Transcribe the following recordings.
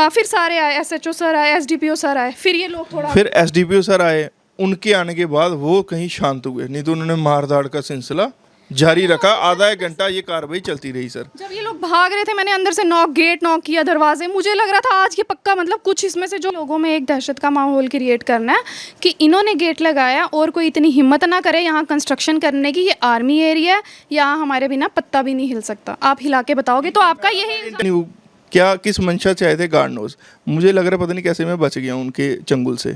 फिर सारे आए, एसएचओ सर आए, एसडीपीओ सर आए, फिर ये लोग थोड़ा फिर एसडीपीओ सर आए, उनके आने के बाद वो कहीं शांत हुए, नहीं तो उन्होंने मारधाड़ का सिलसिला जारी रखा। आधा एक घंटा ये कार्रवाई चलती रही सर। जब ये लोग भाग रहे थे मैंने अंदर से गेट नॉक किया, दरवाजे, मुझे लग रहा था आज ये पक्का मतलब कुछ इसमें से जो लोगों में एक दहशत का माहौल क्रिएट करना है कि इन्होंने गेट लगाया और कोई इतनी हिम्मत ना करे यहाँ कंस्ट्रक्शन करने की, ये आर्मी एरिया है, यहाँ हमारे बिना पत्ता भी नहीं हिल सकता। आप हिला के बताओगे तो आपका यही क्या किस मंशा से आए थे गॉड नोज। मुझे लग रहा है पता नहीं कैसे मैं बच गया उनके चंगुल से।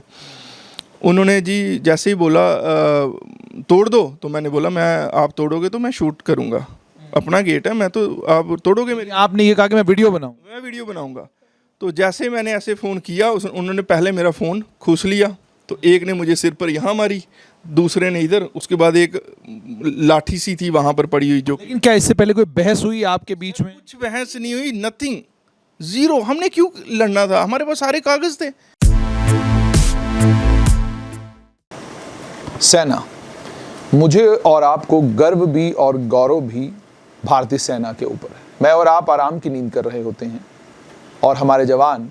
उन्होंने जी जैसे ही बोला तोड़ दो, तो मैंने बोला मैं आप तोड़ोगे तो मैं शूट करूंगा, अपना गेट है, मैं तो आप तोड़ोगे मेरी। आपने ये कहा कि मैं वीडियो बनाऊं, मैं वीडियो बनाऊंगा। तो जैसे मैंने ऐसे फ़ोन किया उन्होंने पहले मेरा फ़ोन खूस लिया, तो एक ने मुझे सिर पर यहाँ मारी, दूसरे ने इधर, उसके बाद एक लाठी सी थी वहाँ पर पड़ी हुई जो। लेकिन क्या इससे पहले कोई बहस हुई आपके बीच में? कुछ बहस नहीं हुई, नथिंग, ज़ीरो। हमने क्यों लड़ना था, हमारे पास सारे कागज़ थे। सेना, मुझे और आपको गर्व भी और गौरव भी भारतीय सेना के ऊपर है। मैं और आप आराम की नींद कर रहे होते हैं और हमारे जवान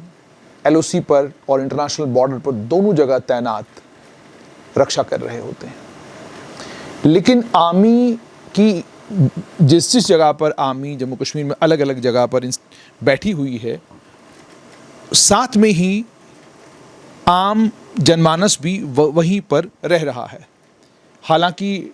एलओसी पर और इंटरनेशनल बॉर्डर पर दोनों जगह तैनात रक्षा कर रहे होते हैं। लेकिन आर्मी की जिस जगह पर आर्मी जम्मू कश्मीर में अलग अलग जगह पर बैठी हुई है, साथ में ही आम जनमानस भी वहीं पर रह रहा है। हालांकि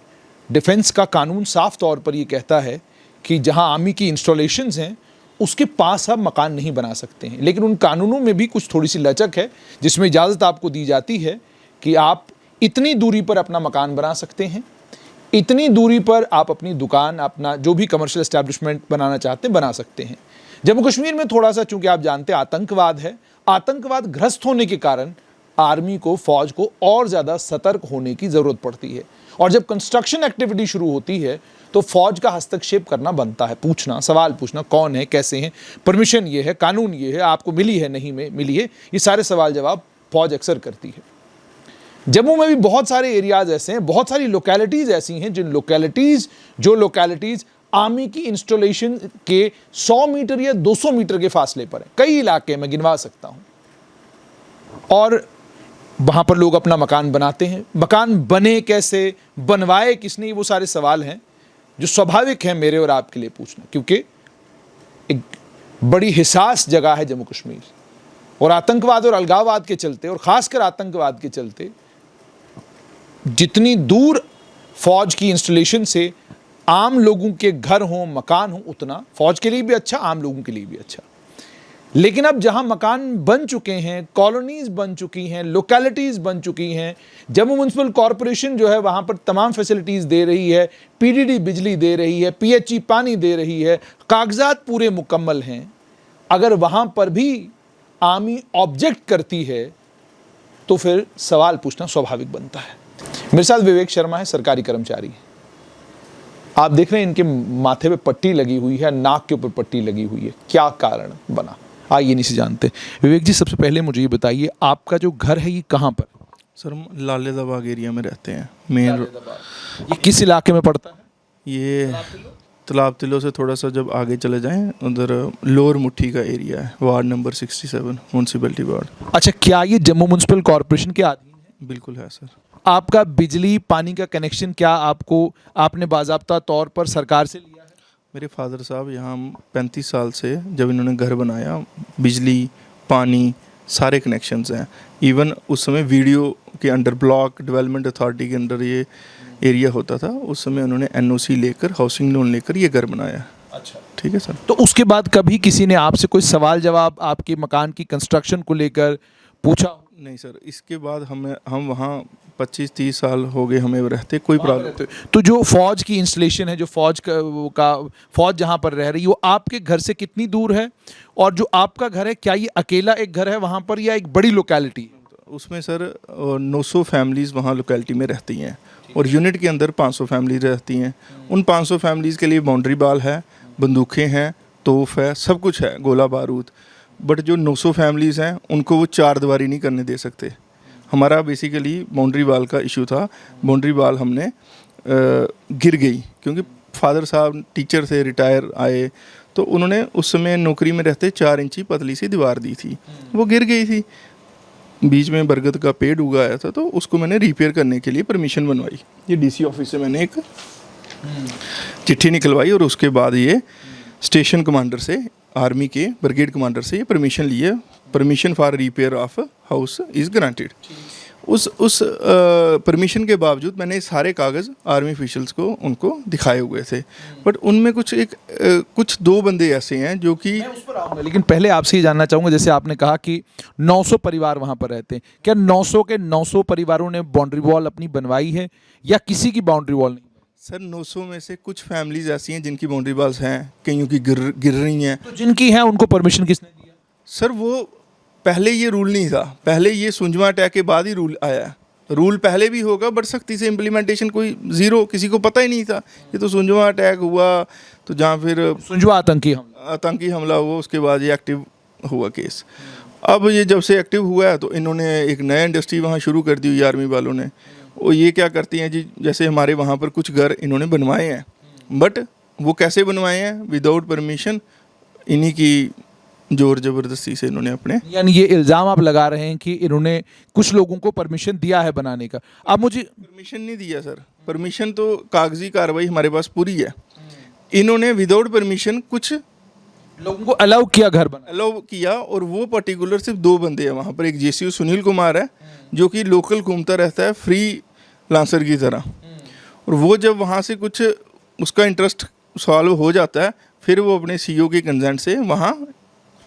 डिफेंस का कानून साफ तौर पर ये कहता है कि जहां आर्मी की इंस्टॉलेशंस हैं उसके पास आप मकान नहीं बना सकते हैं, लेकिन उन कानूनों में भी कुछ थोड़ी सी लचक है जिसमें इजाज़त आपको दी जाती है कि आप इतनी दूरी पर अपना मकान बना सकते हैं, इतनी दूरी पर आप अपनी दुकान, अपना जो भी कमर्शियल एस्टैब्लिशमेंट बनाना चाहते हैं बना सकते हैं। जम्मू कश्मीर में थोड़ा सा, चूंकि आप जानते हैं आतंकवाद है, आतंकवाद ग्रस्त होने के कारण आर्मी को, फौज को और ज़्यादा सतर्क होने की ज़रूरत पड़ती है। और जब कंस्ट्रक्शन एक्टिविटी शुरू होती है तो फौज का हस्तक्षेप करना बनता है, पूछना, सवाल पूछना, कौन है, कैसे हैं, परमिशन ये है, कानून ये है, आपको मिली है, नहीं में मिली है, ये सारे सवाल जवाब फौज अक्सर करती है। जम्मू में भी बहुत सारे एरियाज ऐसे हैं, बहुत सारी लोकेलिटीज़ ऐसी हैं जो लोकेलिटीज़ आर्मी की इंस्टॉलेशन के 100 मीटर या 200 मीटर के फासले पर है। कई इलाके मैं गिनवा सकता हूँ। और वहाँ पर लोग अपना मकान बनाते हैं। मकान बने कैसे, बनवाए किसने, वो सारे सवाल हैं जो स्वाभाविक हैं मेरे और आपके लिए पूछना, क्योंकि एक बड़ी हिसास जगह है जम्मू कश्मीर। और आतंकवाद और अलगाववाद के चलते, और ख़ासकर आतंकवाद के चलते, जितनी दूर फौज की इंस्टॉलेशन से आम लोगों के घर हों, मकान हों, उतना फौज के लिए भी अच्छा, आम लोगों के लिए भी अच्छा। लेकिन अब जहां मकान बन चुके हैं, कॉलोनीज बन चुकी हैं, लोकेलिटीज़ बन चुकी हैं, जम्मू म्यूनसिपल कॉरपोरेशन जो है वहां पर तमाम फैसिलिटीज़ दे रही है, पीडीडी बिजली दे रही है, पीएचई पानी दे रही है, कागजात पूरे मुकम्मल हैं। अगर वहां पर भी आर्मी ऑब्जेक्ट करती है तो फिर सवाल पूछना स्वाभाविक बनता है। मेरे साथ विवेक शर्मा है, सरकारी कर्मचारी। आप देख रहे हैं इनके माथे पे पट्टी लगी हुई है, नाक के ऊपर पट्टी लगी हुई है, क्या कारण बना, आइए नहीं से जानते। विवेक जी, सबसे पहले मुझे ये बताइए, आपका जो घर है ये कहाँ पर? सर हम लालेदा बाग एरिया में रहते हैं, मेन। ये किस इलाके में पड़ता है? ये तालाब तिलो से थोड़ा सा जब आगे चले जाएं, उधर लोअर मुट्ठी का एरिया है, वार्ड नंबर 67, म्यूनसिपलिटी वार्ड। अच्छा, क्या ये जम्मू म्यूनसिपल कॉरपोरेशन के अधीन है? बिल्कुल है सर। आपका बिजली पानी का कनेक्शन क्या आपने बाज़ाब्ता तौर पर सरकार से लिया है? मेरे फादर साहब यहाँ 35 साल से, जब इन्होंने घर बनाया, बिजली पानी सारे कनेक्शंस हैं। इवन उस समय वीडियो के अंडर, ब्लॉक डेवलपमेंट अथॉरिटी के अंडर ये एरिया होता था, उस समय उन्होंने एनओसी लेकर, हाउसिंग लोन लेकर ये घर बनाया। अच्छा, ठीक है सर। तो उसके बाद कभी किसी ने आपसे कोई सवाल जवाब आपके मकान की कंस्ट्रक्शन को लेकर पूछा? नहीं सर, इसके बाद हम वहाँ 25-30 साल हो गए हमें रहते, कोई प्रॉब्लम। तो जो फौज की इंस्टॉलेशन है, जो फौज जहाँ पर रह रही है, वो आपके घर से कितनी दूर है? और जो आपका घर है, क्या ये अकेला एक घर है वहाँ पर या एक बड़ी लोकेलिटी? उसमें सर 900 फैमिलीज़ वहाँ लोकेलिटी में रहती हैं और यूनिट के अंदर 500 फैमिली रहती हैं। उन 500 फैमिलीज़ के लिए बाउंड्री बाल है, बंदूकें हैं, तोप है, सब कुछ है, गोला बारूद। बट जो 900 फैमिलीज़ हैं उनको वो 4 दीवारी नहीं करने दे सकते। हमारा बेसिकली बाउंड्री वाल का इशू था। बाउंड्री वाल हमने गिर गई क्योंकि फादर साहब टीचर से रिटायर आए, तो उन्होंने उस समय नौकरी में रहते 4 इंची पतली सी दीवार दी थी, वो गिर गई थी, बीच में बरगद का पेड़ उगा आया था, तो उसको मैंने रिपेयर करने के लिए परमिशन बनवाई। ये डीसी ऑफिस से मैंने एक चिट्ठी निकलवाई और उसके बाद ये स्टेशन कमांडर से, आर्मी के ब्रिगेड कमांडर से ये परमिशन लिए, permission for repair of house is granted. उस परमिशन के बावजूद मैंने सारे कागज़ आर्मी ऑफिशियल्स को उनको दिखाए हुए थे, बट उनमें कुछ 2 बंदे ऐसे हैं जो कि मैं उस पर आऊंगा, लेकिन पहले आपसे ये जानना चाहूंगा, जैसे आपने कहा कि 900 परिवार वहां पर रहते हैं, क्या 900 के 900 परिवारों ने बाउंड्री वॉल अपनी बनवाई है या किसी की बाउंड्री वॉल नहीं? सर 900 में से कुछ फैमिलीज ऐसी हैं जिनकी बाउंड्री वॉल्स हैं, कईयों की गिर रही हैं। तो जिनकी है उनको परमिशन किसने दिया? सर वो पहले ये रूल नहीं था, पहले ये सुंजमा अटैक के बाद ही रूल आया। रूल पहले भी होगा बट सख्ती से इम्प्लीमेंटेशन कोई ज़ीरो, किसी को पता ही नहीं था। ये तो सुंजमा अटैक हुआ तो जहाँ फिर सुंजवा आतंकी हमला हुआ, उसके बाद ये एक्टिव हुआ केस। अब ये जब से एक्टिव हुआ है तो इन्होंने एक नया इंडस्ट्री वहाँ शुरू कर दी हुई आर्मी वालों ने। और ये क्या करती हैं जी, जैसे हमारे वहाँ पर कुछ घर इन्होंने बनवाए हैं, बट वो कैसे बनवाए हैं? विदाउट परमिशन, इन्हीं की जोर ज़बरदस्ती से इन्होंने अपने, यानी ये इल्ज़ाम आप लगा रहे हैं कि इन्होंने कुछ लोगों को परमिशन दिया है बनाने का। अब मुझे परमिशन नहीं दिया सर, परमिशन तो कागजी कार्रवाई हमारे पास पूरी है। इन्होंने विदाउट परमिशन कुछ लोगों को अलाउ किया घर बना। अलाउ किया, और वो पर्टिकुलर सिर्फ 2 बंदे हैं वहाँ पर। एक जेसीओ सुनील कुमार है जो कि लोकल घूमता रहता है फ्री लांसर की तरह, और वो जब वहाँ से कुछ उसका इंटरेस्ट सॉल्व हो जाता है फिर वो अपने सीईओ के कंसेंट से वहाँ।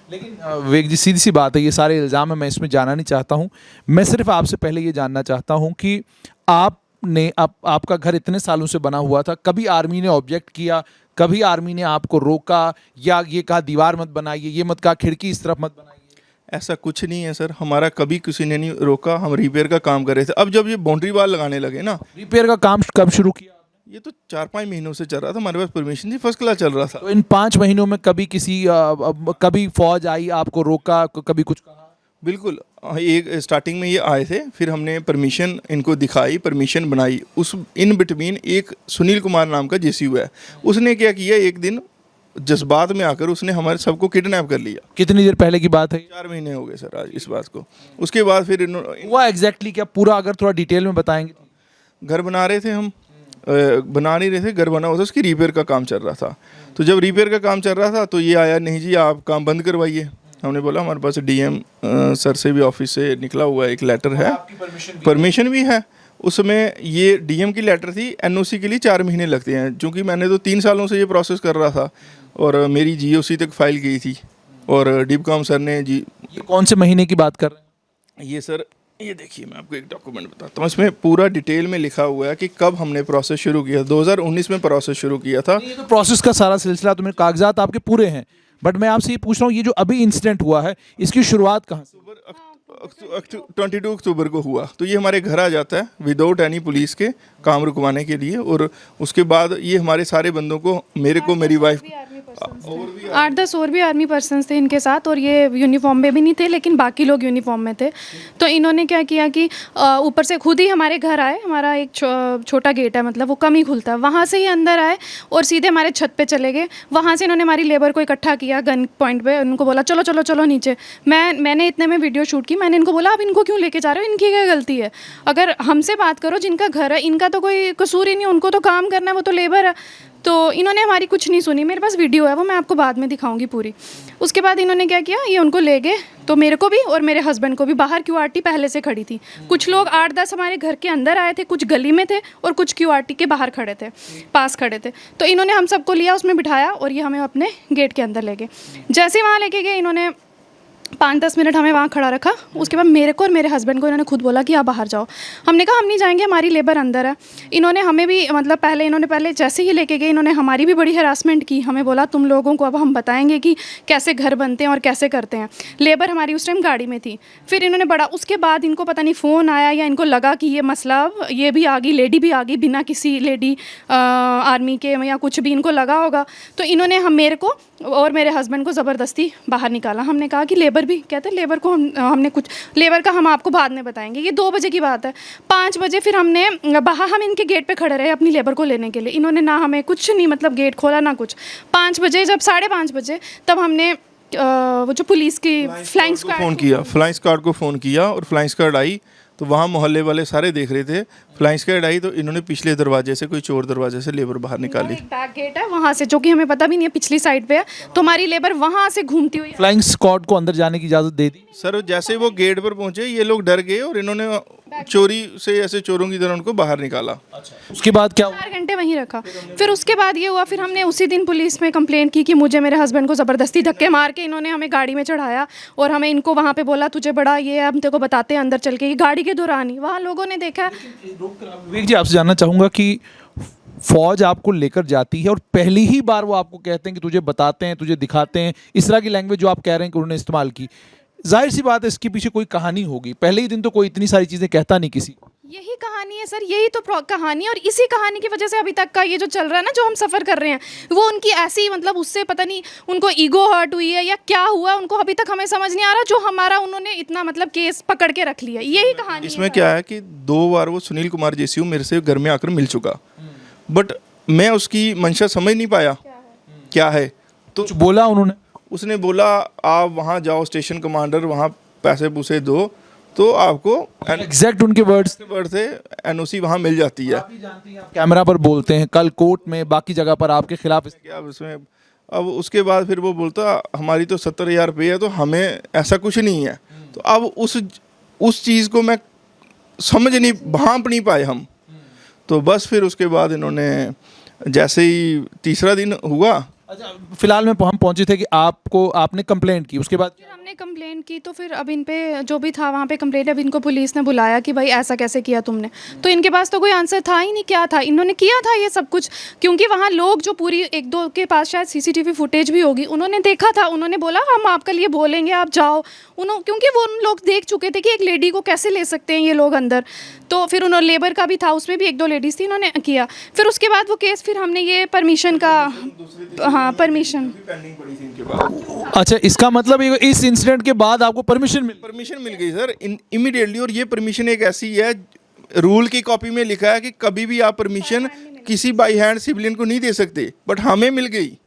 लेकिन विवेक जी, सीधी सी बात है, ये सारे इल्ज़ाम है, मैं इसमें जाना नहीं चाहता हूँ। मैं सिर्फ आपसे पहले ये जानना चाहता हूँ कि आपका घर इतने सालों से बना हुआ था, कभी आर्मी ने ऑब्जेक्ट किया, कभी आर्मी ने आपको रोका या ये कहा दीवार मत बनाइए, ये मत कहा खिड़की इस तरफ मत बनाइए? ऐसा कुछ नहीं है सर, हमारा कभी किसी ने नहीं रोका, हम रिपेयर का काम कर रहे थे। अब जब ये बाउंड्री वॉल लगाने लगे ना, रिपेयर का काम कब शुरू किया? ये तो 4-5 महीनों से चल रहा था, हमारे पास परमिशन थी, फर्स्ट क्लास चल रहा था। तो इन 5 महीनों में कभी कभी फौज आई, आपको रोका, कभी कुछ कहा? बिल्कुल, एक स्टार्टिंग में ये आए थे, फिर हमने परमिशन इनको दिखाई, परमिशन बनाई। उस इन बिटवीन एक सुनील कुमार नाम का जेसीयू है, उसने क्या किया, एक दिन जज्बात में आकर उसने हमारे सबको किडनैप कर लिया। कितनी देर पहले की बात है? 4 महीने हो गए सर आज इस बात को। उसके बाद फिर हुआ एग्जैक्टली क्या, पूरा अगर थोड़ा डिटेल में बताएंगे? घर बना रहे थे हम, बना नहीं रहे थे, घर बना हुआ था, उसकी रिपेयर का काम चल रहा था। तो जब रिपेयर का काम चल रहा था तो ये आया, नहीं जी आप काम बंद करवाइए। हमने बोला हमारे पास डीएम सर से भी ऑफिस से निकला हुआ एक लेटर है, परमिशन भी है। उसमें ये डीएम की लेटर थी, एनओसी के लिए 4 महीने लगते हैं। चूँकि मैंने तो 3 सालों से ये प्रोसेस कर रहा था और मेरी जीओसी तक फाइल गई थी, और डिबकॉम सर ने जी। ये कौन से महीने की बात कर रहे हैं? ये सर, ये देखिए मैं आपको एक डॉक्यूमेंट बताता हूँ, इसमें पूरा डिटेल में लिखा हुआ है कि कब हमने प्रोसेस शुरू किया। 2019 में प्रोसेस शुरू किया था। ये तो प्रोसेस का सारा सिलसिला, तो मेरे कागजात आपके पूरे हैं, बट मैं आपसे ये पूछ रहा हूँ, ये जो अभी इंसिडेंट हुआ है इसकी शुरुआत कहाँ से? 22 अक्टूबर को हुआ। तो ये हमारे घर आ जाता है विदाउट एनी पुलिस के, काम रुकवाने के लिए, और उसके बाद ये हमारे सारे बंदों को, मेरे को, मेरी वाइफ, 8-10 और भी आर्मी पर्सन्स थे इनके साथ, और ये यूनिफॉर्म में भी नहीं थे लेकिन बाकी लोग यूनिफॉर्म में थे। तो इन्होंने क्या किया कि ऊपर से खुद ही हमारे घर आए, हमारा एक छोटा गेट है, मतलब वो कम ही खुलता है, वहाँ से ही अंदर आए और सीधे हमारे छत पे चले गए। वहाँ से इन्होंने हमारी लेबर को इकट्ठा किया गन पॉइंट पे, उनको बोला चलो चलो चलो नीचे। मैंने इतने में वीडियो शूट की, मैंने इनको बोला आप इनको क्यों लेके जा रहे हो, इनकी क्या गलती है? अगर हमसे बात करो, जिनका घर है, इनका तो कोई कसूर ही नहीं, उनको तो काम करना है, वो तो लेबर है। तो इन्होंने हमारी कुछ नहीं सुनी। मेरे पास वीडियो है, वो मैं आपको बाद में दिखाऊंगी पूरी। उसके बाद इन्होंने क्या किया, ये उनको ले गए, तो मेरे को भी और मेरे हस्बैंड को भी बाहर क्यूआरटी पहले से खड़ी थी। कुछ लोग 8-10 हमारे घर के अंदर आए थे, कुछ गली में थे और कुछ क्यूआरटी के बाहर खड़े थे, पास खड़े थे। तो इन्होंने हम सबको लिया, उसमें बिठाया और ये हमें अपने गेट के अंदर ले गए। जैसे ही वहाँ लेके गए, इन्होंने 5-10 मिनट हमें वहाँ खड़ा रखा। उसके बाद मेरे को और मेरे हस्बैंड को इन्होंने खुद बोला कि आप बाहर जाओ। हमने कहा हम नहीं जाएंगे, हमारी लेबर अंदर है। इन्होंने हमें भी, मतलब पहले जैसे ही लेके गए, इन्होंने हमारी भी बड़ी हरासमेंट की। हमें बोला तुम लोगों को अब हम बताएंगे कि कैसे घर बनते हैं और कैसे करते हैं। लेबर हमारी उस टाइम गाड़ी में थी। फिर इन्होंने बड़ा, उसके बाद इनको पता नहीं फ़ोन आया या इनको लगा कि ये मसला, ये भी आ गई, लेडी भी आ गई, बिना किसी लेडी आर्मी के या कुछ भी इनको लगा होगा। तो इन्होंने मेरे को और मेरे हस्बैंड को ज़बरदस्ती बाहर निकाला। हमने कहा कि लेबर लेबर भी कहते हैं, लेबर को हमने कुछ, लेबर का हम आपको बाद में बताएंगे, ये 2 बजे की बात है। 5 बजे फिर हमने बाहर हम इनके गेट पे खड़े रहे अपनी लेबर को लेने के लिए, इन्होंने ना हमें कुछ नहीं मतलब गेट खोला ना कुछ। 5 बजे जब 5:30 बजे तब हमने वो जो पुलिस की फ्लाइंग स्क्वाड फ़ोन किया, फ्लाइंग स्क्वाड को फ़ोन किया और फ्लाइंग स्क्वाड आई तो वहाँ मोहल्ले वाले सारे देख रहे थे। फ्लाइंग स्क्वाड आई तो इन्होंने पिछले दरवाजे से, कोई चोर दरवाजे से लेबर बाहर निकाली। एक बैक गेट है वहाँ से, जो कि हमें पता भी नहीं है, पिछली साइड पे है, तो हमारी लेबर वहाँ से घूमती हुई। फ्लाइंग स्क्वाड को अंदर जाने की इजाज़त दे दी? सर जैसे वो गेट पर पहुंचे ये लोग डर गए और इन्होंने चोरी से ऐसे चोरों की तरह उनको बाहर निकाला। उसके बाद क्या हुआ? 4 घंटे वहीं रखा। फिर उसके बाद ये हुआ, फिर हमने उसी दिन पुलिस में कंप्लेंट की कि मुझे मेरे हस्बैंड को ज़बरदस्ती धक्के मार के इन्होंने हमें गाड़ी में चढ़ाया और हमें इनको वहाँ पे बोला तुझे बड़ा ये हम तेरे को बताते हैं अंदर चल के, ये गाड़ी के दौरान ही वहाँ लोगों ने देखा। विवेक जी, आपसे जानना चाहूँगा कि फौज आपको लेकर जाती है और पहली ही बार वो आपको कहते हैं कि तुझे बताते हैं, तुझे दिखाते हैं, इस तरह की लैंग्वेज जो आप कह रहे हैं कि उन्होंने इस्तेमाल की, जाहिर सी बात है इसके पीछे कोई कहानी होगी। पहले ही दिन तो कोई इतनी सारी चीज़ें कहता नहीं किसी को। यही कहानी है सर, यही तो कहानी है, और इसी कहानी की वजह से अभी तक का ये जो चल रहा है ना, जो हम सफ़र कर रहे हैं, वो उनकी ऐसी मतलब उससे पता नहीं उनको ईगो हर्ट हुई है या क्या हुआ उनको, अभी तक हमें समझ नहीं आ रहा, जो हमारा उन्होंने इतना मतलब केस पकड़ के रख लिया, यही कहानी इसमें है। क्या है कि 2 बार वो सुनील कुमार जेसीयू मेरे से घर में आकर मिल चुका, बट मैं उसकी मंशा समझ नहीं पाया क्या है। तो कुछ बोला उन्होंने? उसने बोला आप वहाँ जाओ स्टेशन कमांडर, वहाँ पैसे पूसे दो तो आपको एग्जैक्ट उनके वर्ड्स वर्ड से एनओसी वहाँ मिल जाती है। कैमरा पर बोलते हैं, कल कोर्ट में बाकी जगह पर आपके खिलाफ। क्या उसमें अब उसके बाद फिर वो बोलता हमारी तो 70,000 रुपये है तो हमें ऐसा कुछ नहीं है। तो अब उस चीज़ को मैं समझ नहीं, भांप नहीं पाए हम। तो बस फिर उसके बाद इन्होंने जैसे ही तीसरा दिन हुआ, अच्छा, फिलहाल में हम पहुंचे थे कि आपने कंप्लेंट की, उसके बाद फिर हमने कंप्लेंट की तो फिर अब इन पे जो भी था वहाँ पे कंप्लेंट, अब इनको पुलिस ने बुलाया कि भाई ऐसा कैसे किया तुमने, तो इनके पास तो कोई आंसर था ही नहीं, क्या था इन्होंने किया था ये सब कुछ, क्योंकि वहाँ लोग जो पूरी 1-2 के पास शायद सीसीटीवी फुटेज भी होगी, उन्होंने देखा था, उन्होंने बोला हम आपके लिए बोलेंगे आप जाओ, क्योंकि वो उन लोग देख चुके थे कि एक लेडी को कैसे ले सकते हैं ये लोग अंदर, तो फिर उन्होंने लेबर का भी था उसमें भी 1-2 लेडीज़ थी, इन्होंने किया। फिर उसके बाद वो केस फिर हमने ये परमिशन का, हाँ परमिशन। अच्छा, इसका मतलब इस इंसिडेंट के बाद आपको परमिशन मिल गई सर इमीडिएटली। और ये परमिशन एक ऐसी है, रूल की कॉपी में लिखा है कि कभी भी आप परमिशन किसी बाई हैंड सिविलियन को नहीं दे सकते, बट हमें मिल गई।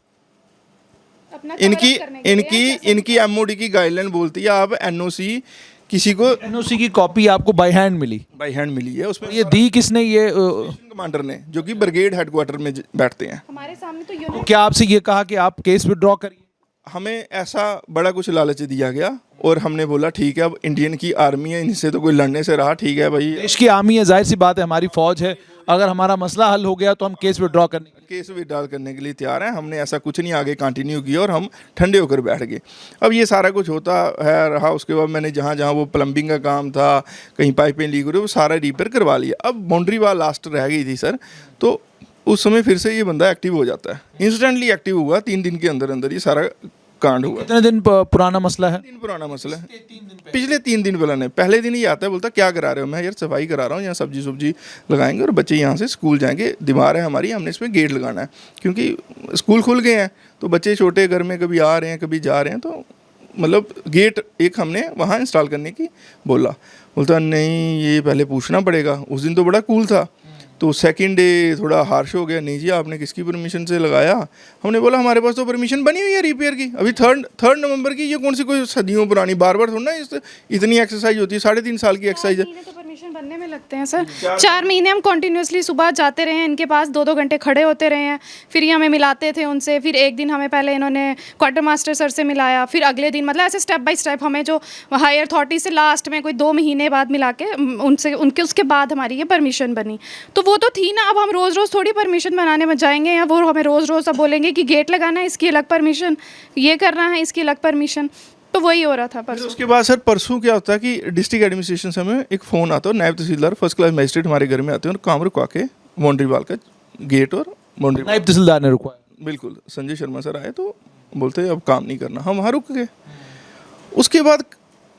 इनकी एमओडी की गाइडलाइन बोलती है आप एनओसी किसी को, एनओसी की कॉपी आपको बाय हैंड मिली है। उसमें ये दी किसने? ये कमांडर ने, जो कि ब्रिगेड हेडक्वार्टर में बैठते हैं। हमारे सामने तो यूनिट, क्या आपसे ये कहा कि आप केस विड्रॉ करिए? हमें ऐसा बड़ा कुछ लालच दिया गया और हमने बोला ठीक है, अब इंडियन की आर्मी है, इनसे तो कोई लड़ने से रहा, ठीक है भाई देश की आर्मी है, जाहिर सी बात है हमारी फौज है, अगर हमारा मसला हल हो गया तो हम केस विड्रॉ करने के लिए तैयार हैं। हमने ऐसा कुछ नहीं आगे कंटिन्यू किया और हम ठंडे होकर बैठ गए। अब ये सारा कुछ होता है रहा। उसके बाद मैंने जहाँ जहाँ वो प्लम्बिंग का काम था, कहीं पाइपें लीक हो रही, वो सारा रिपेयर करवा लिया। अब बाउंड्री वाल लास्ट रह गई थी सर, तो उस समय फिर से ये बंदा एक्टिव हो जाता है, इंस्टेंटली एक्टिव हुआ। 3 दिन के अंदर अंदर ये सारा कांड हुआ। कितने दिन पुराना मसला है? 3 दिन पुराना मसला है, पिछले 3 दिन पुराने। पहले दिन ही आता है, बोलता क्या करा रहे हो? मैं यार सफाई करा रहा हूँ, यहाँ सब्जी लगाएंगे और बच्चे यहाँ से स्कूल जाएंगे, दीवार है हमारी, हमने इसमें गेट लगाना है क्योंकि स्कूल खुल गए हैं, तो बच्चे छोटे घर में कभी आ रहे हैं कभी जा रहे हैं, तो मतलब गेट एक हमने वहाँ इंस्टॉल करने की बोला। बोलता नहीं ये पहले पूछना पड़ेगा। उस दिन तो बड़ा कूल था, तो सेकंड डे थोड़ा हार्श हो गया, नहीं जी आपने किसकी परमिशन से लगाया? हमने बोला हमारे पास तो परमिशन बनी हुई है रिपेयर की, अभी 3 नवंबर की, ये कौन सी कोई सदियों पुरानी, बार बार थोड़ा ना इतनी एक्सरसाइज होती है, 3.5 साल की एक्सरसाइज है। तो परमिशन बनने में लगते हैं सर, 4 महीने हम कंटिन्यूसली सुबह जाते रहे हैं इनके पास, 2-2 घंटे खड़े होते रहे हैं, फिर ये हमें मिलाते थे उनसे। फिर एक दिन हमें पहले इन्होंने क्वार्टर मास्टर सर से मिलाया, फिर अगले दिन मतलब ऐसे स्टेप बाय स्टेप हमें जो हायर अथॉरिटी से लास्ट में कोई 2 महीने बाद मिला के उनके उसके बाद हमारी ये परमिशन बनी। तो वो तो थी ना, अब हम रोज़ रोज़ थोड़ी परमिशन बनाने में जाएंगे, या वो हमें रोज़ रोज़ अब बोलेंगे कि गेट लगाना है इसकी अलग परमिशन, ये करना है इसकी अलग परमिशन। तो वही हो रहा था परसों। उसके बाद सर परसों क्या होता है कि डिस्ट्रिक्ट एडमिनिस्ट्रेशन से हमें एक फ़ोन आता है, नायब तहसीलदार फर्स्ट क्लास मजिस्ट्रेट हमारे घर में आते हैं और काम रुकवा के बाउंड्री वाल का गेट और बाउंड्री, नायब तहसीलदार ने रुकवाया? बिल्कुल, संजय शर्मा सर आए तो बोलते अब काम नहीं करना, हम वहाँ रुक गए। उसके बाद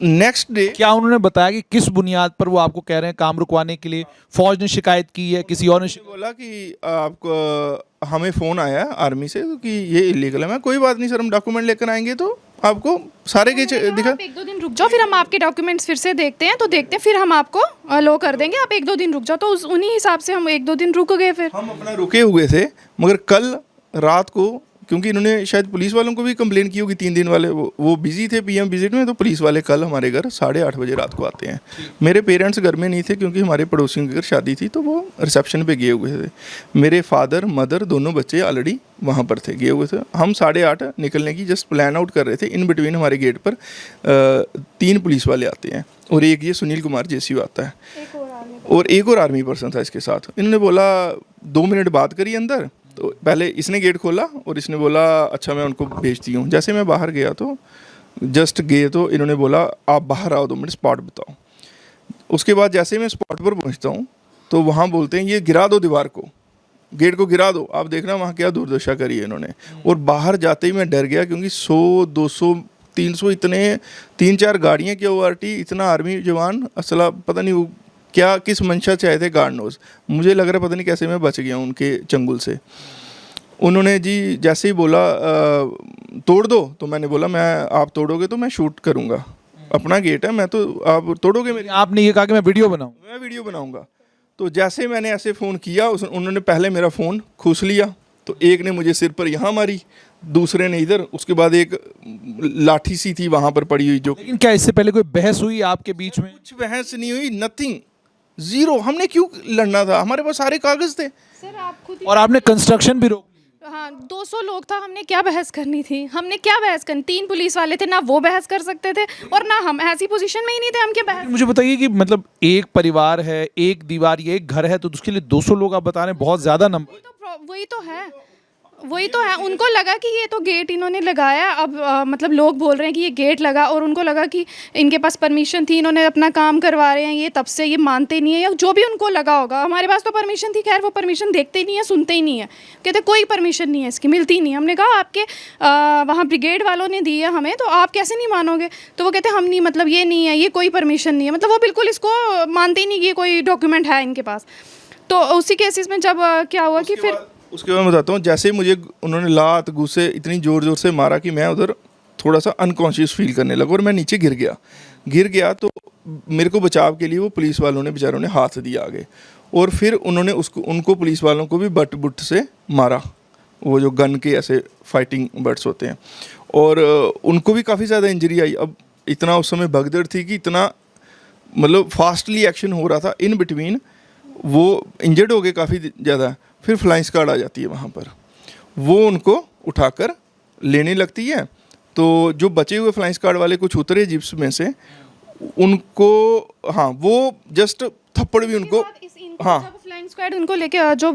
नेक्स्ट डे क्या उन्होंने बताया कि किस बुनियाद पर वो आपको कह रहे हैं काम रुकवाने के लिए? फौज ने शिकायत की है, किसी और ने बोला कि आपको हमें फ़ोन आया आर्मी से कि ये इलीगल है। मैं कोई बात नहीं सर, हम डॉक्यूमेंट लेकर आएंगे तो आपको सारे के दिखा। आप 1-2 दिन रुक जाओ, फिर हम आपके डॉक्यूमेंट्स फिर से देखते हैं, तो देखते हैं फिर हम आपको लो कर देंगे। आप 1-2 दिन रुक जाओ। तो उन्हीं हिसाब से हम 1-2 दिन रुक गए। फिर हम अपना रुके हुए थे, मगर कल रात को, क्योंकि इन्होंने शायद पुलिस वालों को भी कंप्लेन की होगी 3 दिन वाले, वो बिजी थे पीएम विजिट में, तो पुलिस वाले कल हमारे घर 8:30 बजे रात को आते हैं। मेरे पेरेंट्स घर में नहीं थे क्योंकि हमारे पड़ोसियों के घर शादी थी, तो वो रिसेप्शन पे गए हुए थे। मेरे फादर मदर दोनों बच्चे ऑलरेडी वहाँ पर थे, गए हुए थे। हम 8:30 निकलने की जस्ट प्लान आउट कर रहे थे। इन बिटवीन हमारे गेट पर 3 पुलिस वाले आते हैं और एक ये सुनील कुमार जेसीओ आता है और एक और आर्मी पर्सन था इसके साथ। इन्होंने बोला 2 मिनट बात करी अंदर, तो पहले इसने गेट खोला और इसने बोला अच्छा मैं उनको भेजती हूँ। जैसे मैं बाहर गया तो जस्ट गए तो इन्होंने बोला आप बाहर आओ 2 मिनट स्पॉट बताओ। उसके बाद जैसे मैं स्पॉट पर पहुँचता हूँ तो वहाँ बोलते हैं ये गिरा दो दीवार को, गेट को गिरा दो। आप देखना वहाँ क्या दुर्दशा करी है इन्होंने। और बाहर जाते ही मैं डर गया क्योंकि 100 200 300 इतने 3-4 गाड़ियाँ की ORT, इतना आर्मी जवान, असला पता नहीं वो क्या किस मंशा से आए थे, गार्ड नोज। मुझे लग रहा है पता नहीं कैसे मैं बच गया उनके चंगुल से। उन्होंने जी जैसे ही बोला तोड़ दो, तो मैंने बोला मैं आप तोड़ोगे तो मैं शूट करूँगा, अपना गेट है, मैं तो आप तोड़ोगे मेरी। आपने ये कहा कि मैं वीडियो बनाऊं? मैं वीडियो बनाऊँगा। तो जैसे मैंने ऐसे फ़ोन किया उन्होंने पहले मेरा फ़ोन खूस लिया, तो एक ने मुझे सिर पर यहाँ मारी, दूसरे ने इधर, उसके बाद एक लाठी सी थी वहाँ पर पड़ी हुई जो। लेकिन क्या इससे पहले कोई बहस हुई आपके बीच में? कुछ बहस नहीं हुई, नथिंग, जीरो। हमने क्यों लड़ना था, हमारे पास सारे कागज थे। सर आप खुद और आपने कंस्ट्रक्शन भी रोक ली। हाँ 200 लोग था, हमने क्या बहस करनी थी, हमने क्या बहस करनी। 3 पुलिस वाले थे, ना वो बहस कर सकते थे और ना हम, ऐसी पोजीशन में ही नहीं थे हम क्या बहस। मुझे बताइए कि मतलब एक परिवार है, एक दीवार, ये एक घर है, तो उसके लिए 200 लोग आप बता रहे हैं, बहुत ज़्यादा नंबर। वही तो है। उनको लगा कि ये तो गेट इन्होंने लगाया, अब मतलब लोग बोल रहे हैं कि ये गेट लगा, और उनको लगा कि इनके पास परमिशन थी, इन्होंने अपना काम करवा रहे हैं, ये तब से ये मानते नहीं है, या जो भी उनको लगा होगा। हमारे पास तो परमिशन थी, खैर वो परमिशन देखते ही नहीं है, सुनते ही नहीं है, कहते कोई परमिशन नहीं है इसकी, मिलती ही नहीं। हमने कहा आपके वहाँ ब्रिगेड वालों ने दी है हमें, तो आप कैसे नहीं मानोगे। तो वो कहते हम नहीं, मतलब ये नहीं है, ये कोई परमिशन नहीं है, मतलब वो बिल्कुल इसको मानते ही नहीं कि ये कोई डॉक्यूमेंट है इनके पास। तो उसी केसेस में जब क्या हुआ कि फिर उसके बाद मैं बताता हूँ, जैसे मुझे उन्होंने लात गुस्से इतनी ज़ोर ज़ोर से मारा कि मैं उधर थोड़ा सा अनकॉन्शियस फील करने लगा और मैं नीचे गिर गया। तो मेरे को बचाव के लिए वो पुलिस वालों ने बेचारों ने हाथ दिया आगे, और फिर उन्होंने उनको पुलिस वालों को भी बट बुट से मारा, वो जो गन के ऐसे फाइटिंग बट्स होते हैं, और उनको भी काफ़ी ज़्यादा इंजरी आई। अब इतना उस समय भगदड़ थी कि इतना मतलब फास्टली एक्शन हो रहा था, इन बिटवीन वो इंजर्ड हो गए काफ़ी ज़्यादा। फिर फ्लाइंग स्क्वाड आ जाती है वहाँ पर, वो उनको उठाकर लेने लगती है। तो जो बचे हुए फ्लाइंग स्क्वाड वाले कुछ उतरे जिप्स में से, उनको हाँ वो जस्ट थप्पड़ भी उनको, हाँ फ्लाइंग स्क्वाड उनको लेके जो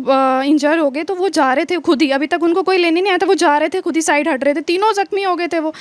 इंजर हो गए, तो वो जा रहे थे खुद ही, अभी तक उनको कोई लेने नहीं आया था, वो जा रहे थे खुद ही, साइड हट रहे थे, तीनों जख्मी हो गए थे वो।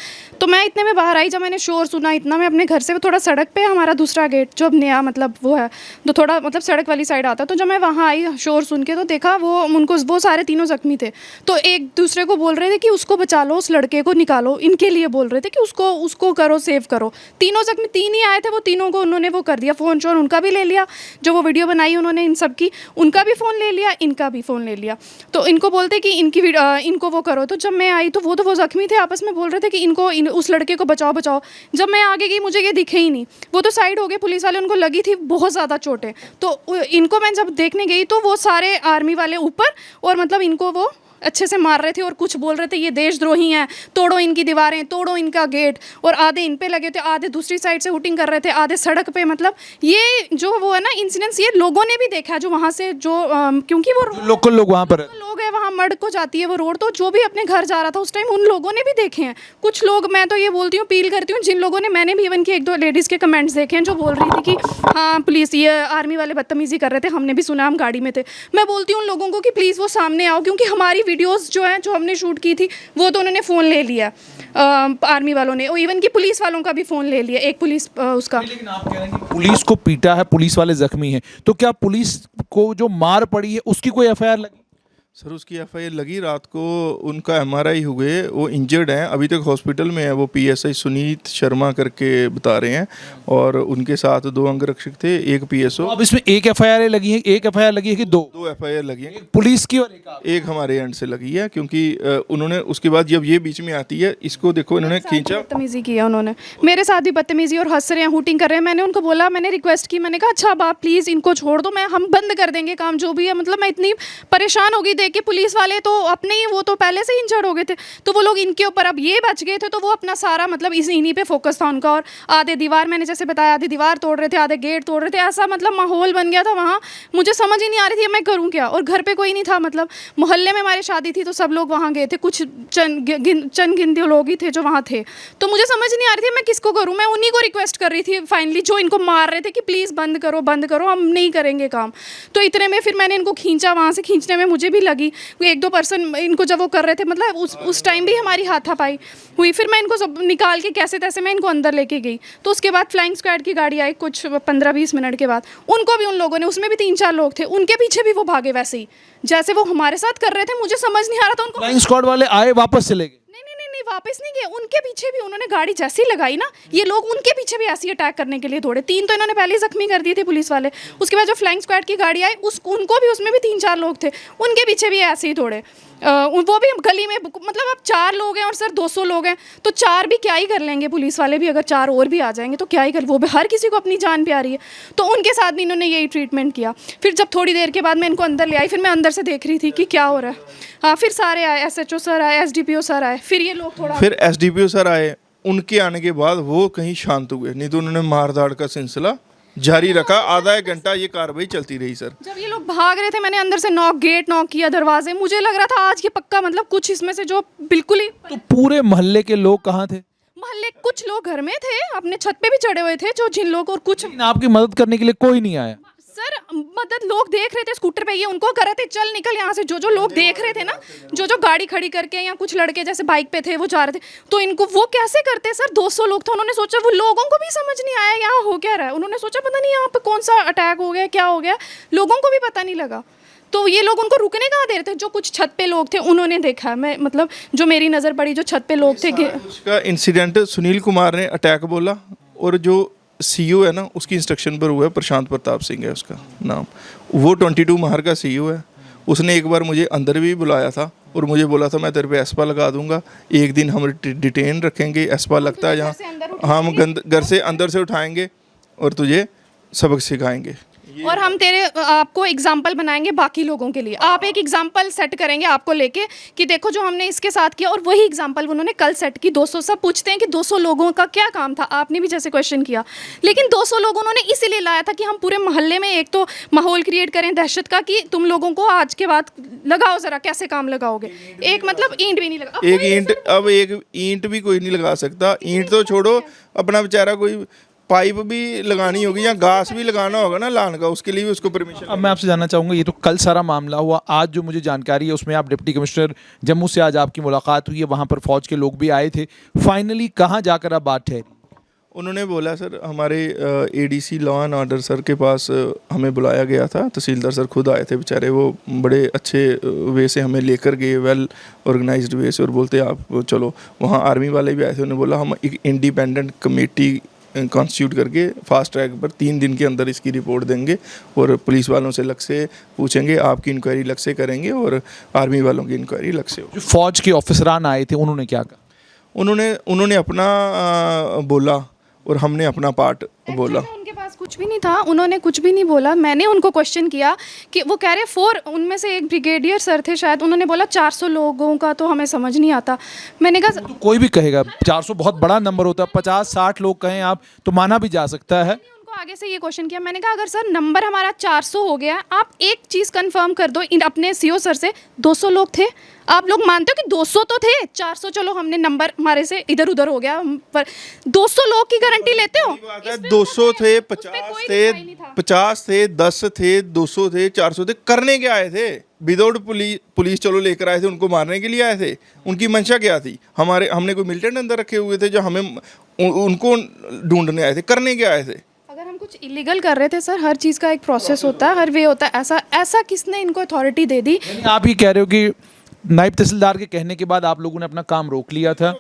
तो मैं इतने में बाहर आई, जब मैंने शोर सुना इतना, मैं अपने घर से थोड़ा सड़क पे हमारा दूसरा गेट जो अब नया मतलब वो है, तो थोड़ा मतलब सड़क वाली साइड आता, तो जब मैं वहाँ आई शोर सुन के, तो देखा वो सारे तीनों जख्मी थे। तो एक दूसरे को बोल रहे थे कि उसको बचा लो, उस लड़के को निकालो, इनके लिए बोल रहे थे कि उसको करो, सेव करो। तीनों जख्मी, 3 ही आए थे, वो तीनों को उन्होंने वो कर दिया, फ़ोन शोन उनका भी ले लिया, जो वो वीडियो बनाई उन्होंने इन सब की, उनका भी फ़ोन ले लिया, इनका भी फ़ोन ले लिया। तो इनको बोलते कि इनको वो करो। तो जब मैं आई तो वो ज़ख्मी थे, आपस में बोल रहे थे कि उस लड़के को बचाओ। जब मैं आगे गई मुझे ये दिखे ही नहीं, वो तो साइड हो गए पुलिस वाले, उनको लगी थी बहुत ज़्यादा चोटें। तो इनको मैं जब देखने गई तो वो सारे आर्मी वाले ऊपर, और मतलब इनको वो अच्छे से मार रहे थे और कुछ बोल रहे थे ये देशद्रोही हैं, तोड़ो इनकी दीवारें, तोड़ो इनका गेट। और आधे इन पे लगे थे, आधे दूसरी साइड से हुटिंग कर रहे थे, आधे सड़क पे। मतलब ये जो वो है ना इंसिडेंट्स, ये लोगों ने भी देखा जो वहाँ से जो क्योंकि वो लोकल लोग वहाँ पर लोग हैं, वहाँ मर्ड को जाती है वो रोड, तो जो भी अपने घर जा रहा था उस टाइम उन लोगों ने भी देखे हैं। कुछ लोग, मैं तो ये बोलती हूँ, अपील करती हूँ जिन लोगों ने, मैंने भी इवन की 1-2 लेडीज़ के कमेंट्स देखे हैं जो बोल रही थी कि हाँ पुलिस, ये आर्मी वाले बदतमीज़ी कर रहे थे, हमने भी सुना, हम गाड़ी में थे। मैं बोलती हूँ उन लोगों को कि प्लीज़ वो सामने आओ, क्योंकि हमारी वीडियोज़ जो हैं जो हमने शूट की थी वो तो उन्होंने फ़ोन ले लिया आर्मी वालों ने, और इवन की पुलिस वालों का भी फ़ोन ले लिया, एक पुलिस उसका। लेकिन आप कह रहे हैं कि पुलिस को पीटा है, पुलिस वाले जख्मी हैं, तो क्या पुलिस को जो मार पड़ी है उसकी कोई एफआईआर लगी? सर उसकी एफआईआर लगी रात को, उनका एमआरआई हुए, वो इंजर्ड हैं, अभी तक हॉस्पिटल में है। वो पीएसआई सुनीत शर्मा करके बता रहे हैं, और उनके साथ 2 अंगरक्षक थे, एक पीएसओ। तो अब इसमें एक एफआईआर लगी है, एक एफआईआर लगी है कि 2? 2 एफआईआर लगी हैं, एक पुलिस की और एक एक हमारे एंड से लगी है, क्योंकि उन्होंने उसके बाद जब ये बीच में आती है, इसको देखो इन्होंने खींचा। बदतमीजी किया उन्होंने मेरे साथ भी, बदतमीजी, और हंस रहे हैं, हूटिंग कर रहे हैं। मैंने उनको बोला, मैंने रिक्वेस्ट की, मैंने कहा अच्छा अब आप प्लीज़ इनको छोड़ दो, मैं हम बंद कर देंगे काम जो भी है। मतलब मैं इतनी परेशान हो गई देख के, पुलिस वाले तो अपने ही, वो तो पहले से ही इंजर्ड हो गए थे, तो वो लोग इनके ऊपर, अब ये बच गए थे तो वो अपना सारा मतलब इन्हीं पे फोकस था उनका। और आधे दीवार, मैंने जैसे बताया, आधी दीवार तोड़ रहे थे, आधे गेट तोड़ रहे थे, ऐसा मतलब माहौल बन गया था वहाँ। मुझे समझ ही नहीं आ रही थी मैं करूँ क्या, और घर पे कोई नहीं था। मतलब मोहल्ले में हमारी शादी थी तो सब लोग वहाँ गए थे, कुछ चंद गिनती लोग ही थे जो वहाँ थे, तो मुझे समझ नहीं आ रही थी मैं किसको करूँ। मैं उन्हीं को रिक्वेस्ट कर रही थी फाइनली, जो इनको मार रहे थे कि प्लीज़ बंद करो, बंद करो, हम नहीं करेंगे काम। तो इतने में फिर मैंने इनको खींचा, वहाँ से खींचने में मुझे भी लगी 1-2 पर्सन इनको जब वो कर रहे थे, मतलब उस टाइम भी हमारी हाथापाई हुई। फिर मैं इनको सब निकाल के कैसे तैसे मैं इनको अंदर लेके गई। तो उसके बाद फ्लाइंग स्क्वाड की गाड़ी आई कुछ 15-20 मिनट के बाद, उनको भी उन लोगों ने, उसमें भी 3-4 लोग थे, उनके पीछे भी वो भागे वैसे ही जैसे वो हमारे साथ कर रहे थे। मुझे समझ नहीं आ रहा था उनको। फ्लाइंग स्क्वाड वाले आए, वापस चले गए? नहीं, वापस नहीं गए, उनके पीछे भी उन्होंने गाड़ी जैसी लगाई ना, ये लोग उनके पीछे भी ऐसे अटैक करने के लिए दौड़े। 3 तो इन्होंने पहले ही जख्मी कर दिए थे पुलिस वाले। उसके बाद जो फ्लाइंग स्क्वाड की गाड़ी आई, उनको भी, उसमें भी 3-4 लोग थे, उनके पीछे भी ऐसे ही दौड़े। वो भी गली में, मतलब अब 4 लोग हैं और सर 200 लोग हैं, तो 4 भी क्या ही कर लेंगे पुलिस वाले भी, अगर 4 और भी आ जाएंगे तो क्या ही कर, वो भी हर किसी को अपनी जान प्यारी है। तो उनके साथ भी इन्होंने यही ट्रीटमेंट किया। फिर जब थोड़ी देर के बाद मैं इनको अंदर ले आई, फिर मैं अंदर से देख रही थी कि क्या हो रहा है। हाँ, फिर सारे आए, SHO सर आए, SDPO सर आए, फिर ये लोग थोड़ा, फिर SDPO सर आए, उनके आने के बाद वो कहीं शांत हुए, नहीं तो उन्होंने मारधाड़ का सिलसिला जारी रखा। आधा 1 घंटा ये कार्रवाई चलती रही सर। जब ये लोग भाग रहे थे, मैंने अंदर से गेट नॉक किया, दरवाजे, मुझे लग रहा था आज ये पक्का, मतलब कुछ इसमें से जो बिल्कुल ही, तो पूरे मोहल्ले के लोग कहाँ थे? मोहल्ले कुछ लोग घर में थे, अपने छत पे भी चढ़े हुए थे, जो जिन लोग, और कुछ लेकिन आपकी मदद करने के लिए कोई नहीं आया? सर मदद लोग देख रहे थे स्कूटर पे, ये उनको कर रहे थे चल निकल यहाँ से, जो लोग देख रहे थे ना, जो गाड़ी खड़ी करके, या कुछ लड़के जैसे बाइक पे थे वो जा रहे थे, तो इनको वो कैसे करते सर। 200 लोग थे, उन्होंने सोचा, वो लोगों को भी समझ नहीं आया यहाँ हो क्या रहा है, उन्होंने सोचा पता नहीं यहाँ पे कौन सा अटैक हो गया, क्या हो गया, लोगों को भी पता नहीं लगा। तो ये लोग उनको रुकने कहाँ दे रहे थे, जो कुछ छत पे लोग थे उन्होंने देखा, मैं मतलब जो मेरी नज़र पड़ी, जो छत पे लोग थे। उसका इंसिडेंट सुनील कुमार ने अटैक बोला, और जो CEO है ना, उसकी इंस्ट्रक्शन पर हुआ है, प्रशांत प्रताप सिंह है उसका नाम, वो 22 महर का CEO है। उसने एक बार मुझे अंदर भी बुलाया था और मुझे बोला था मैं तेरे पे एस्पा लगा दूंगा, एक दिन हम डिटेन रखेंगे, एस्पा लगता है जहाँ, हम घर से अंदर से उठाएंगे और तुझे सबक सिखाएंगे, और हम आपको एग्जाम्पल बनाएंगे बाकी लोगों के लिए। आप एक एग्जाम्पल सेट करेंगे आपको लेके कि देखो जो हमने इसके साथ किया, और वही एग्जाम्पल उन्होंने कल सेट की। 200 सब पूछते हैं कि 200 लोगों का क्या काम था, आपने भी जैसे क्वेश्चन किया, लेकिन 200 लोग उन्होंने इसीलिए लाया था कि हम पूरे मोहल्ले में एक तो माहौल क्रिएट करें दहशत का, कि तुम लोगों को आज के बाद लगाओ ज़रा, कैसे काम लगाओगे। एक मतलब ईंट भी नहीं लगा, अब एक ईंट भी कोई नहीं लगा सकता। ईंट तो छोड़ो, अपना बेचारा कोई पाइप भी लगानी होगी या घास भी लगाना होगा ना लान का, उसके लिए भी उसको परमिशन। अब मैं आपसे जानना चाहूँगा, ये तो कल सारा मामला हुआ, आज जो मुझे जानकारी है उसमें आप डिप्टी कमिश्नर जम्मू से आज आपकी मुलाकात हुई है, वहाँ पर फौज के लोग भी आए थे, फाइनली कहाँ जाकर आप बात ठहरी? उन्होंने बोला सर हमारे ADC law and order sir के पास हमें बुलाया गया था, तहसीलदार सर खुद आए थे बेचारे, वो बड़े अच्छे वे से हमें लेकर गए, वेल ऑर्गेनाइज्ड वे से, और बोलते आप चलो। वहाँ आर्मी वाले भी आए थे, उन्होंने बोला हम एक इंडिपेंडेंट कमेटी कॉन्स्टिट्यूट करके फास्ट ट्रैक पर 3 दिन के अंदर इसकी रिपोर्ट देंगे, और पुलिस वालों से अलग से पूछेंगे, आपकी इंक्वायरी अलग से करेंगे, और आर्मी वालों की इंक्वायरी अलग से होगी। जो फौज के ऑफिसरान आए थे उन्होंने क्या कहा? उन्होंने अपना बोला और हमने अपना पार्ट बोला। उनके पास कुछ भी नहीं था, उन्होंने कुछ भी नहीं बोला। मैंने उनको क्वेश्चन किया कि वो कह रहे 4, उनमें से एक ब्रिगेडियर सर थे शायद, उन्होंने बोला 400 लोगों का तो हमें समझ नहीं आता। मैंने कहा तो कोई भी कहेगा 400 बहुत बड़ा नंबर होता है, 50-60 लोग कहें आप तो माना भी जा सकता है। उनको आगे से ये क्वेश्चन किया, मैंने कहा अगर सर नंबर हमारा 400 हो गया, आप एक चीज़ कंफर्म कर दो अपने CO सर से, 200 लोग थे, आप लोग मानते हो कि 200 तो थे, 400 चलो हमने नंबर हमारे से इधर उधर हो गया, पर 200 लोग की गारंटी लेते हो? 200 थे, 50 थे, 10 थे, 200 थे, 400 थे, करने के आए थे, विदाउट पुलिस चलो लेकर आए थे, उनको मारने के लिए आए थे। उनकी मंशा क्या थी? हमने कोई मिलिटेंट अंदर रखे हुए थे जो हमें उनको ढूंढने आए थे, करने के आए थे। अगर हम हम कुछ इलीगल कर रहे थे सर, हर चीज़ का एक प्रोसेस होता है, हर वे होता है। ऐसा ऐसा किसने इनको अथॉरिटी दे दी? यानी आप ये कह रहे हो कि नायब तहसीलदार के कहने के बाद आप लोगों ने अपना काम रोक लिया था,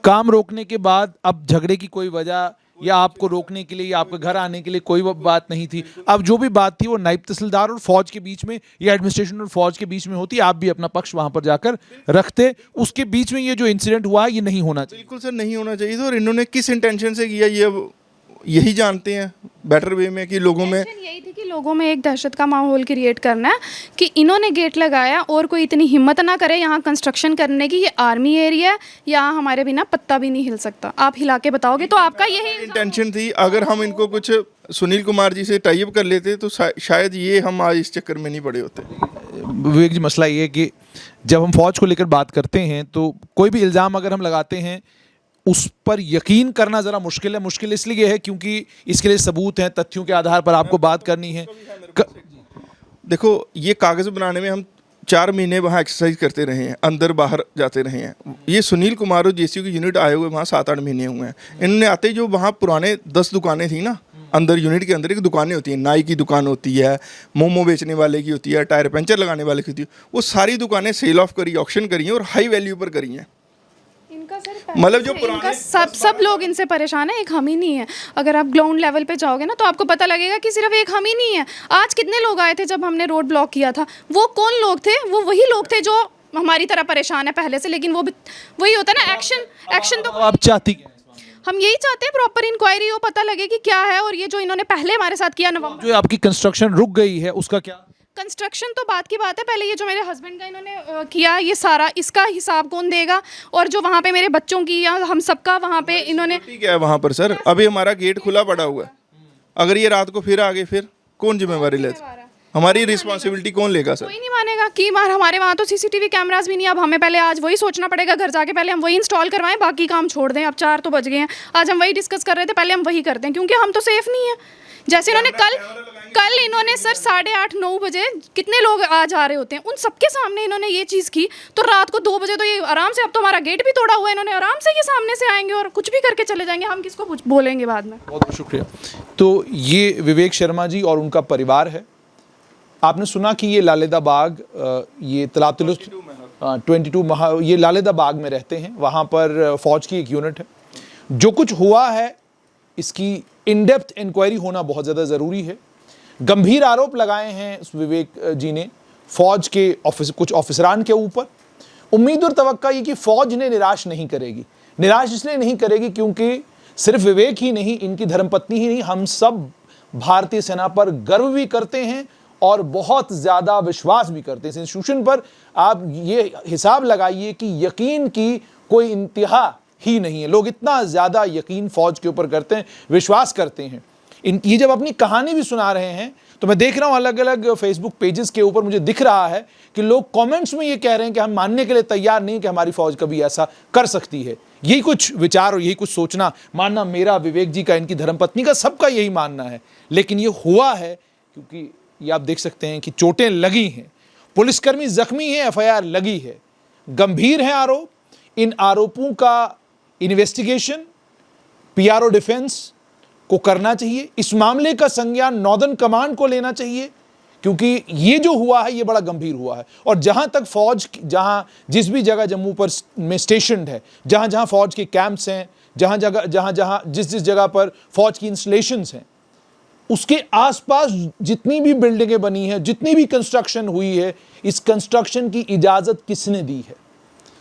काम रोकने के बाद अब झगड़े की कोई वजह या आपको रोकने के लिए या आपके घर आने के लिए कोई बात नहीं थी। अब जो भी बात थी वो नायब तहसीलदार और फौज के बीच में या एडमिनिस्ट्रेशन और फौज के बीच में होती, आप भी अपना पक्ष वहां पर जाकर रखते। उसके बीच में ये जो इंसिडेंट हुआ ये नहीं होना चाहिए। बिल्कुल सर, नहीं होना चाहिए था। और इन्होंने किस इंटेंशन से किया ये अब यही जानते हैं बेटर वे में कि लोगों में टेंशन यही थी कि लोगों में एक दहशत का माहौल क्रिएट करना है कि इन्होंने गेट लगाया और कोई इतनी हिम्मत ना करे यहाँ कंस्ट्रक्शन करने की। ये आर्मी एरिया है, यहाँ हमारे बिना पत्ता भी नहीं हिल सकता। आप हिला के बताओगे तो आपका यही इंटेंशन थी। अगर हम इनको कुछ सुनील कुमार जी से टाई अप कर लेते तो शायद ये हम आज इस चक्कर में नहीं पड़े होते। विवेक जी, मसला ये है कि जब हम फौज को लेकर बात करते हैं तो कोई भी इल्ज़ाम अगर हम लगाते हैं उस पर यकीन करना ज़रा मुश्किल है। मुश्किल इसलिए है क्योंकि इसके लिए सबूत हैं, तथ्यों के आधार पर आपको बात करनी है। देखो, ये कागज़ बनाने में हम 4 महीने वहाँ एक्सरसाइज करते रहे हैं, अंदर बाहर जाते रहे हैं। ये सुनील कुमार और जेसीयू की यूनिट आए हुए वहाँ 7-8 महीने हुए हैं। इन्होंने आते ही जो वहाँ पुराने 10 दुकानें थी ना, अंदर यूनिट के अंदर एक दुकानें होती हैं, नाई की दुकान होती है, मोमो बेचने वाले की होती है, टायर पंचर लगाने वाले की होती है, वो सारी दुकानें सेल ऑफ करी, ऑक्शन करी हैं और हाई वैल्यू पर करी हैं। मतलब जो इनका सब लोग इनसे परेशान है, एक हम ही नहीं है। अगर आप ग्राउंड लेवल पे जाओगे ना तो आपको पता लगेगा कि सिर्फ एक हम ही नहीं है। आज कितने लोग आए थे जब हमने रोड ब्लॉक किया था? वो कौन लोग थे? वो वही लोग थे जो हमारी तरह परेशान है पहले से। लेकिन वो भी वही होता है ना, एक्शन तो आप चाहती क्या? हम यही चाहते हैं, प्रॉपर इंक्वायरी हो, पता लगे कि क्या है। और ये जो इन्होंने पहले हमारे साथ किया नवंबर, जो आपकी कंस्ट्रक्शन रुक गई है उसका क्या? कंस्ट्रक्शन तो बात की बात है, पहले ये जो मेरे हस्बैंड का इन्होंने किया, ये सारा इसका हिसाब कौन देगा? और जो वहाँ पे मेरे बच्चों की या हम सबका वहाँ पे इन्होंने क्या है वहाँ पर सर, अभी हमारा गेट खुला पड़ा हुआ है। अगर ये रात को फिर आगे, फिर कौन जिम्मेवारी लेता? हमारी रिस्पॉन्सिबिलिटी कौन लेगा सर? कोई नहीं मानेगा कि हमारे वहाँ तो सीसीटीवी कैमरास भी नहीं। अब हमें पहले आज वही सोचना पड़ेगा, घर जाके पहले हम वही इंस्टॉल करवाएं, बाकी काम छोड़ दें। अब 4 तो बज गए हैं, आज हम वही डिस्कस कर रहे थे, पहले हम वही करते हैं क्योंकि हम तो सेफ नहीं है। जैसे इन्होंने कल इन्होंने सर 8:30-9 बजे कितने लोग आ जा रहे होते हैं, उन सबके सामने इन्होंने ये चीज़ की। तो रात को 2 बजे तो ये आराम से, अब तो हमारा गेट भी तोड़ा हुआ है, इन्होंने आराम से ये सामने से आएंगे और कुछ भी करके चले जाएंगे। हम किसको बोलेंगे बाद में? बहुत बहुत शुक्रिया। तो ये विवेक शर्मा जी और उनका परिवार है। आपने सुना कि ये लालेदा बाग, ये तलातुल 22 ये लालेदा बाग में रहते हैं। वहाँ पर फौज की एक यूनिट है। जो कुछ हुआ है इसकी इन डेप्थ इंक्वायरी होना बहुत ज़्यादा ज़रूरी है। गंभीर आरोप लगाए हैं विवेक जी ने फौज के कुछ ऑफिसरान के ऊपर। उम्मीद और तवक्का ये कि फौज इन्हें निराश नहीं करेगी। निराश इसलिए नहीं करेगी क्योंकि सिर्फ विवेक ही नहीं, इनकी धर्मपत्नी ही नहीं, हम सब भारतीय सेना पर गर्व भी करते हैं और बहुत ज़्यादा विश्वास भी करते हैं इस इंस्टीट्यूशन पर। आप ये हिसाब लगाइए कि यकीन की कोई इंतहा ही नहीं है। लोग इतना ज़्यादा यकीन फौज के ऊपर करते हैं, विश्वास करते हैं। ये जब अपनी कहानी भी सुना रहे हैं तो मैं देख रहा हूँ अलग अलग फेसबुक पेजेस के ऊपर मुझे दिख रहा है कि लोग कमेंट्स में ये कह रहे हैं कि हम मानने के लिए तैयार नहीं कि हमारी फौज कभी ऐसा कर सकती है। यही कुछ विचार और यही कुछ सोचना, मानना मेरा, विवेक जी का, इनकी धर्मपत्नी का, सबका यही मानना है। लेकिन ये हुआ है क्योंकि ये आप देख सकते हैं कि चोटें लगी हैं, पुलिसकर्मी जख्मी हैं, एफआईआर लगी है, गंभीर है आरोप। इन आरोपों का इन्वेस्टिगेशन पीआरओ डिफेंस को करना चाहिए। इस मामले का संज्ञान नॉर्दर्न कमांड को लेना चाहिए क्योंकि ये जो हुआ है ये बड़ा गंभीर हुआ है। और जहां तक फौज, जहां जिस भी जगह जम्मू पर में स्टेशनड है, जहां जहां फौज के कैंप्स हैं, जिस जगह पर फौज की इंस्टॉलेशंस हैं, उसके आसपास जितनी भी बिल्डिंगें बनी हैं, जितनी भी कंस्ट्रक्शन हुई है, इस कंस्ट्रक्शन की इजाज़त किसने दी है?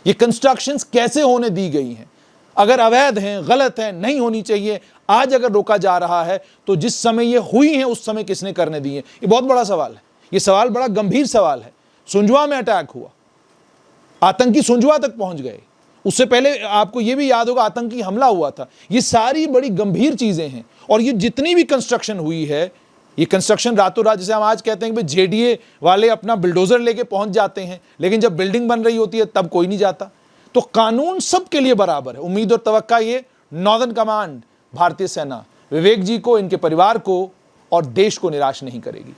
ये कंस्ट्रक्शंस कैसे होने दी गई हैं? अगर अवैध हैं, गलत हैं, नहीं होनी चाहिए, आज अगर रोका जा रहा है तो जिस समय ये हुई हैं उस समय किसने करने दी है? ये बहुत बड़ा सवाल है। ये सवाल बड़ा गंभीर सवाल है। सुंजवा में अटैक हुआ, आतंकी सुंजवा तक पहुंच गए। उससे पहले आपको ये भी याद होगा आतंकी हमला हुआ था। ये सारी बड़ी गंभीर चीजें हैं। और ये जितनी भी कंस्ट्रक्शन हुई है, ये कंस्ट्रक्शन रातों रात, जैसे हम आज कहते हैं कि जेडीए वाले अपना बुलडोजर लेके पहुंच जाते हैं, लेकिन जब बिल्डिंग बन रही होती है तब कोई नहीं जाता। तो कानून सबके लिए बराबर है। उम्मीद और तवक्का ये नॉर्दर्न कमांड, भारतीय सेना विवेक जी को, इनके परिवार को और देश को निराश नहीं करेगी।